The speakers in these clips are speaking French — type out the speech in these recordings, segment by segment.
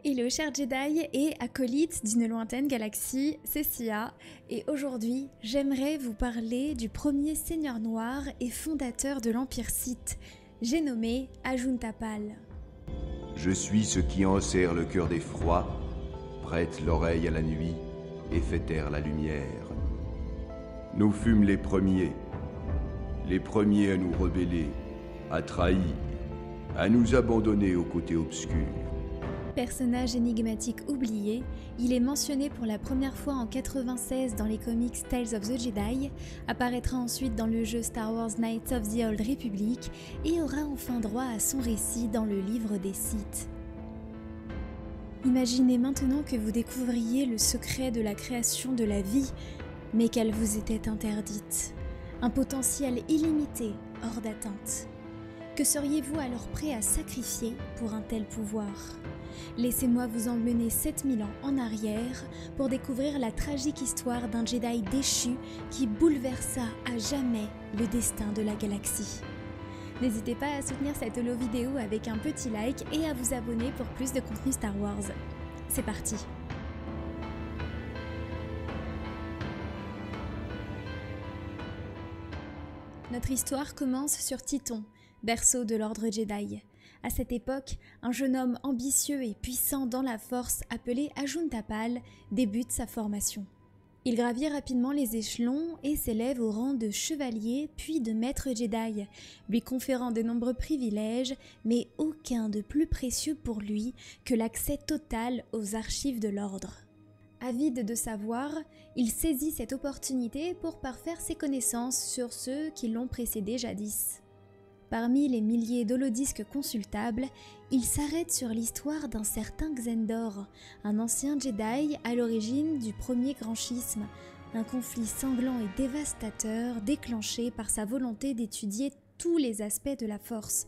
Hello chers Jedi et acolytes d'une lointaine galaxie, c'est Sia et aujourd'hui j'aimerais vous parler du premier seigneur noir et fondateur de l'Empire Sith, j'ai nommé Ajun Tapal. Je suis ce qui enserre le cœur des froids, prête l'oreille à la nuit et fait taire la lumière. Nous fûmes les premiers à nous rebeller, à trahir, à nous abandonner au côté obscur. Personnage énigmatique oublié, il est mentionné pour la première fois en 96 dans les comics Tales of the Jedi, apparaîtra ensuite dans le jeu Star Wars Knights of the Old Republic et aura enfin droit à son récit dans le livre des Sith. Imaginez maintenant que vous découvriez le secret de la création de la vie, mais qu'elle vous était interdite. Un potentiel illimité, hors d'atteinte. Que seriez-vous alors prêt à sacrifier pour un tel pouvoir ? Laissez-moi vous emmener 7000 ans en arrière pour découvrir la tragique histoire d'un Jedi déchu qui bouleversa à jamais le destin de la galaxie. N'hésitez pas à soutenir cette holo vidéo avec un petit like et à vous abonner pour plus de contenu Star Wars. C'est parti! Notre histoire commence sur Tython, berceau de l'ordre Jedi. À cette époque, un jeune homme ambitieux et puissant dans la force appelé Ajun Tapal débute sa formation. Il gravit rapidement les échelons et s'élève au rang de chevalier puis de maître Jedi, lui conférant de nombreux privilèges, mais aucun de plus précieux pour lui que l'accès total aux archives de l'ordre. Avide de savoir, il saisit cette opportunité pour parfaire ses connaissances sur ceux qui l'ont précédé jadis. Parmi les milliers d'holodisques consultables, il s'arrête sur l'histoire d'un certain Xendor, un ancien Jedi à l'origine du premier grand schisme, un conflit sanglant et dévastateur déclenché par sa volonté d'étudier tous les aspects de la Force,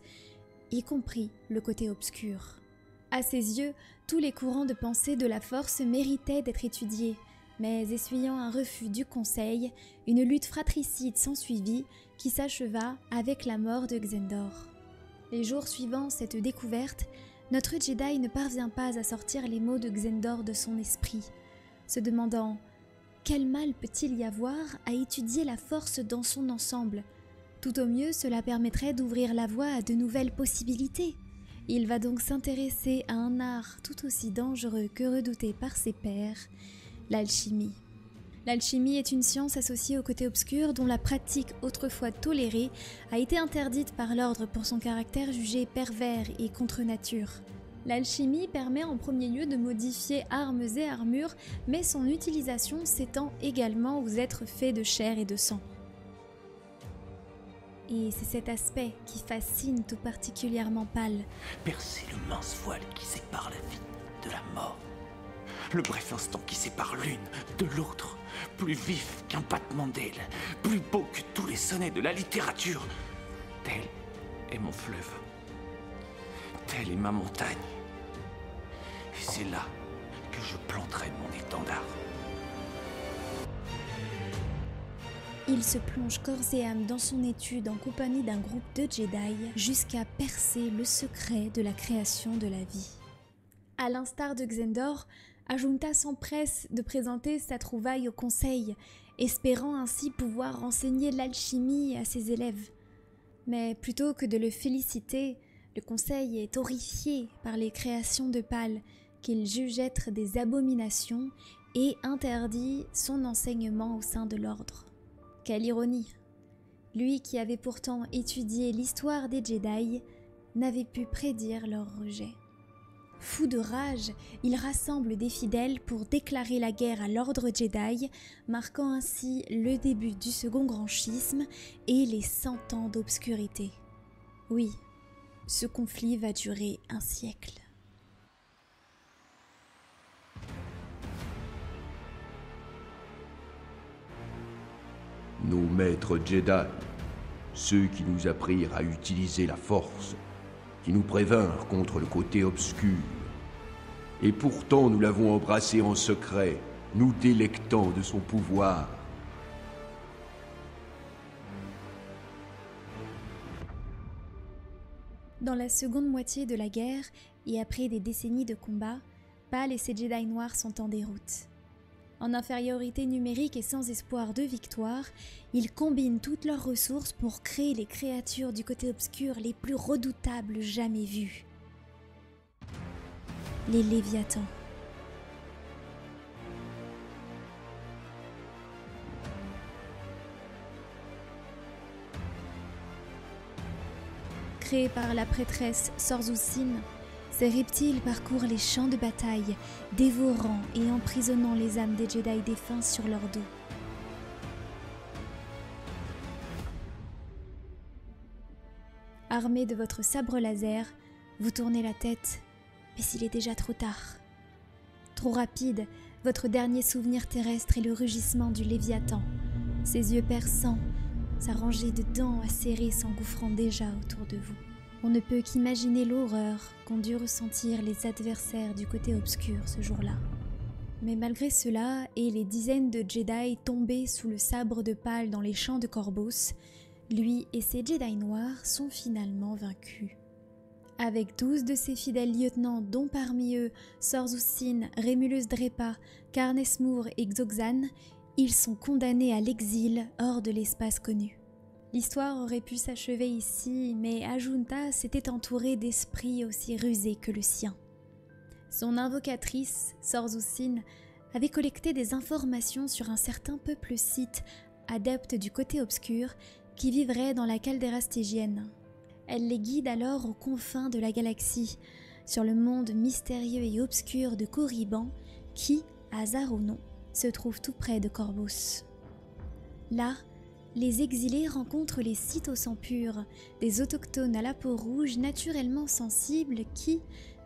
y compris le côté obscur. À ses yeux, tous les courants de pensée de la Force méritaient d'être étudiés, mais essuyant un refus du Conseil, une lutte fratricide s'ensuivit qui s'acheva avec la mort de Xendor. Les jours suivant cette découverte, notre Jedi ne parvient pas à sortir les mots de Xendor de son esprit, se demandant « Quel mal peut-il y avoir à étudier la Force dans son ensemble ? Tout au mieux, cela permettrait d'ouvrir la voie à de nouvelles possibilités. » Il va donc s'intéresser à un art tout aussi dangereux que redouté par ses pairs, l'alchimie. L'alchimie est une science associée au côté obscur dont la pratique autrefois tolérée a été interdite par l'ordre pour son caractère jugé pervers et contre nature. L'alchimie permet en premier lieu de modifier armes et armures, mais son utilisation s'étend également aux êtres faits de chair et de sang. Et c'est cet aspect qui fascine tout particulièrement Pal. Percer le mince voile qui sépare la vie de la mort. Le bref instant qui sépare l'une de l'autre, plus vif qu'un battement d'aile, plus beau que tous les sonnets de la littérature. Tel est mon fleuve, telle est ma montagne. Et c'est là que je planterai mon étendard. Il se plonge corps et âme dans son étude en compagnie d'un groupe de Jedi jusqu'à percer le secret de la création de la vie. À l'instar de Xendor, Ajunta s'empresse de présenter sa trouvaille au conseil, espérant ainsi pouvoir enseigner l'alchimie à ses élèves. Mais plutôt que de le féliciter, le conseil est horrifié par les créations de Pal, qu'il juge être des abominations et interdit son enseignement au sein de l'ordre. Quelle ironie! Lui qui avait pourtant étudié l'histoire des Jedi n'avait pu prédire leur rejet. Fou de rage, il rassemble des fidèles pour déclarer la guerre à l'ordre Jedi, marquant ainsi le début du second grand schisme et les 100 ans d'obscurité. Oui, ce conflit va durer un siècle. Nos maîtres Jedi, ceux qui nous apprirent à utiliser la Force, qui nous prévinrent contre le côté obscur. Et pourtant nous l'avons embrassé en secret, nous délectant de son pouvoir. Dans la seconde moitié de la guerre, et après des décennies de combats, Pal et ses Jedi noirs sont en déroute. En infériorité numérique et sans espoir de victoire, ils combinent toutes leurs ressources pour créer les créatures du côté obscur les plus redoutables jamais vues. Les Léviathans. Créés par la prêtresse Sorzusin, ces reptiles parcourent les champs de bataille, dévorant et emprisonnant les âmes des Jedi défunts sur leur dos. Armé de votre sabre laser, vous tournez la tête, mais il est déjà trop tard. Trop rapide, votre dernier souvenir terrestre est le rugissement du Léviathan, ses yeux perçants, sa rangée de dents acérées s'engouffrant déjà autour de vous. On ne peut qu'imaginer l'horreur qu'ont dû ressentir les adversaires du côté obscur ce jour-là. Mais malgré cela, et les dizaines de Jedi tombés sous le sabre de Pal dans les champs de Korbos, lui et ses Jedi noirs sont finalement vaincus. Avec 12 de ses fidèles lieutenants, dont parmi eux Sorzusin, Remulus Drepa, Karnes Moor et Xoxan, ils sont condamnés à l'exil hors de l'espace connu. L'histoire aurait pu s'achever ici, mais Ajunta s'était entourée d'esprits aussi rusés que le sien. Son invocatrice, Sorzusin, avait collecté des informations sur un certain peuple sith, adepte du côté obscur, qui vivrait dans la caldeira stygienne. Elle les guide alors aux confins de la galaxie, sur le monde mystérieux et obscur de Korriban, qui, hasard ou non, se trouve tout près de Korbos. Là, les exilés rencontrent les Sith au sang pur, des autochtones à la peau rouge naturellement sensibles qui,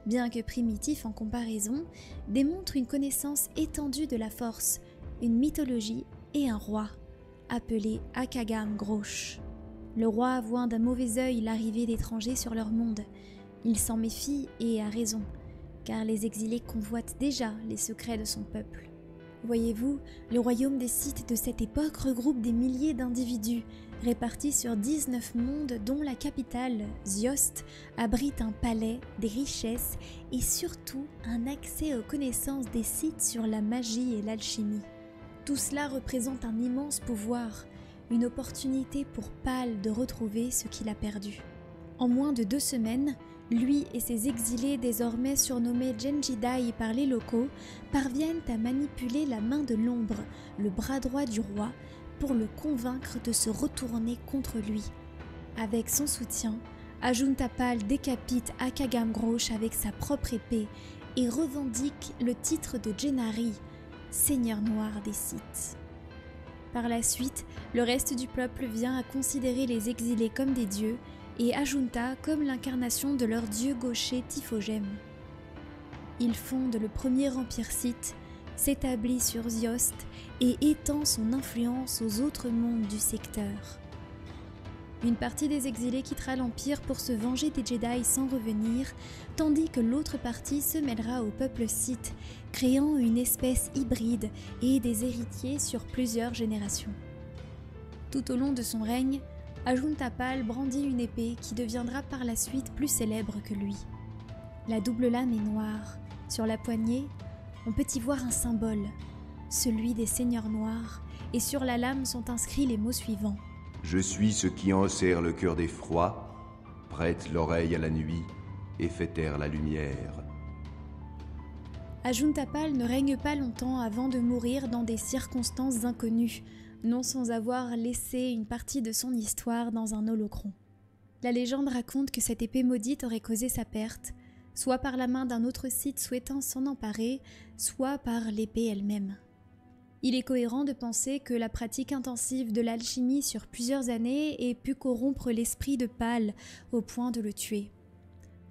bien que primitifs en comparaison, démontrent une connaissance étendue de la force, une mythologie et un roi, appelé Akagam Grosh. Le roi voit d'un mauvais œil l'arrivée d'étrangers sur leur monde. Il s'en méfie et a raison, car les exilés convoitent déjà les secrets de son peuple. Voyez-vous, le royaume des Sith de cette époque regroupe des milliers d'individus, répartis sur 19 mondes dont la capitale, Ziost, abrite un palais, des richesses et surtout un accès aux connaissances des Sith sur la magie et l'alchimie. Tout cela représente un immense pouvoir, une opportunité pour Pal de retrouver ce qu'il a perdu. En moins de 2 semaines, lui et ses exilés désormais surnommés Genjidai par les locaux parviennent à manipuler la main de l'ombre, le bras droit du roi, pour le convaincre de se retourner contre lui. Avec son soutien, Ajunta Pal décapite Akagam Grosh avec sa propre épée et revendique le titre de Gennari, seigneur noir des Sith. Par la suite, le reste du peuple vient à considérer les exilés comme des dieux et Ajunta comme l'incarnation de leur dieu gaucher Typhogème. Il fonde le premier empire Sith, s'établit sur Ziost et étend son influence aux autres mondes du secteur. Une partie des exilés quittera l'Empire pour se venger des Jedi sans revenir, tandis que l'autre partie se mêlera au peuple Sith, créant une espèce hybride et des héritiers sur plusieurs générations. Tout au long de son règne, Ajunta Pal brandit une épée qui deviendra par la suite plus célèbre que lui. La double lame est noire. Sur la poignée, on peut y voir un symbole, celui des seigneurs noirs, et sur la lame sont inscrits les mots suivants. Je suis ce qui enserre le cœur des froids, prête l'oreille à la nuit et fait taire la lumière. Ajunta Pal ne règne pas longtemps avant de mourir dans des circonstances inconnues, non sans avoir laissé une partie de son histoire dans un holocron. La légende raconte que cette épée maudite aurait causé sa perte, soit par la main d'un autre Sith souhaitant s'en emparer, soit par l'épée elle-même. Il est cohérent de penser que la pratique intensive de l'alchimie sur plusieurs années ait pu corrompre l'esprit de Pal au point de le tuer.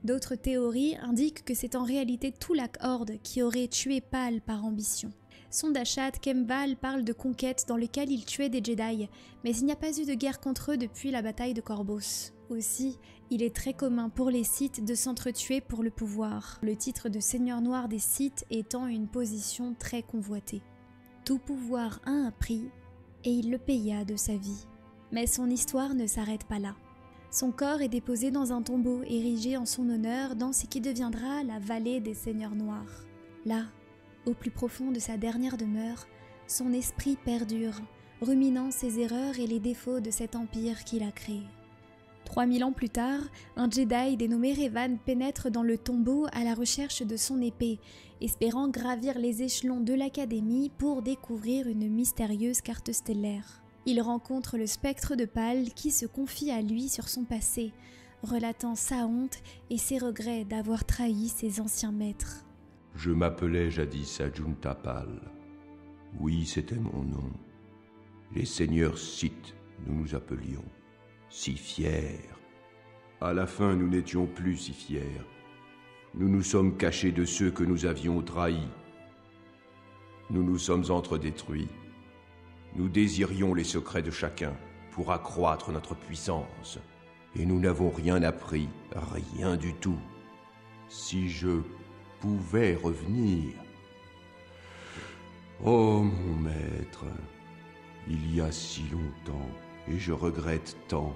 D'autres théories indiquent que c'est en réalité Tulak Hord qui aurait tué Pal par ambition. Sondachat Kemval parle de conquêtes dans lesquelles il tuait des Jedi, mais il n'y a pas eu de guerre contre eux depuis la bataille de Korbos. Aussi, il est très commun pour les Sith de s'entretuer pour le pouvoir, le titre de seigneur noir des Sith étant une position très convoitée. Tout pouvoir a un prix, et il le paya de sa vie. Mais son histoire ne s'arrête pas là. Son corps est déposé dans un tombeau érigé en son honneur dans ce qui deviendra la vallée des Seigneurs Noirs. Là, au plus profond de sa dernière demeure, son esprit perdure, ruminant ses erreurs et les défauts de cet empire qu'il a créé. 3000 ans plus tard, un Jedi dénommé Revan pénètre dans le tombeau à la recherche de son épée, espérant gravir les échelons de l'Académie pour découvrir une mystérieuse carte stellaire. Il rencontre le spectre de Pal qui se confie à lui sur son passé, relatant sa honte et ses regrets d'avoir trahi ses anciens maîtres. Je m'appelais jadis Ajunta Pal. Oui, c'était mon nom. Les seigneurs Sith, nous nous appelions. Si fiers. À la fin, nous n'étions plus si fiers. Nous nous sommes cachés de ceux que nous avions trahis. Nous nous sommes entredétruits. Nous désirions les secrets de chacun pour accroître notre puissance. Et nous n'avons rien appris, rien du tout. Si je pouvais revenir... Oh mon maître, il y a si longtemps, et je regrette tant.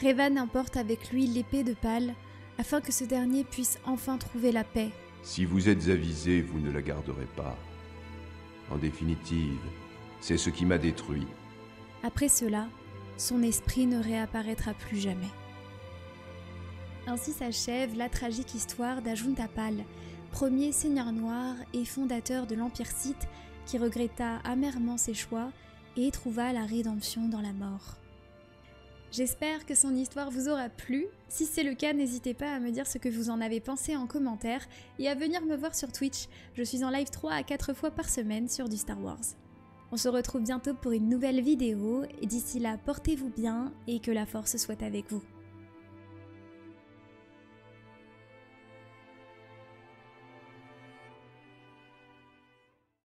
Revan emporte avec lui l'épée de Pal, afin que ce dernier puisse enfin trouver la paix. Si vous êtes avisé, vous ne la garderez pas. En définitive, c'est ce qui m'a détruit. Après cela, son esprit ne réapparaîtra plus jamais. Ainsi s'achève la tragique histoire d'Ajunta Pal, premier seigneur noir et fondateur de l'Empire Sith qui regretta amèrement ses choix et trouva la rédemption dans la mort. J'espère que son histoire vous aura plu. Si c'est le cas, n'hésitez pas à me dire ce que vous en avez pensé en commentaire et à venir me voir sur Twitch. Je suis en live 3 à 4 fois par semaine sur du Star Wars. On se retrouve bientôt pour une nouvelle vidéo et d'ici là, portez-vous bien et que la force soit avec vous.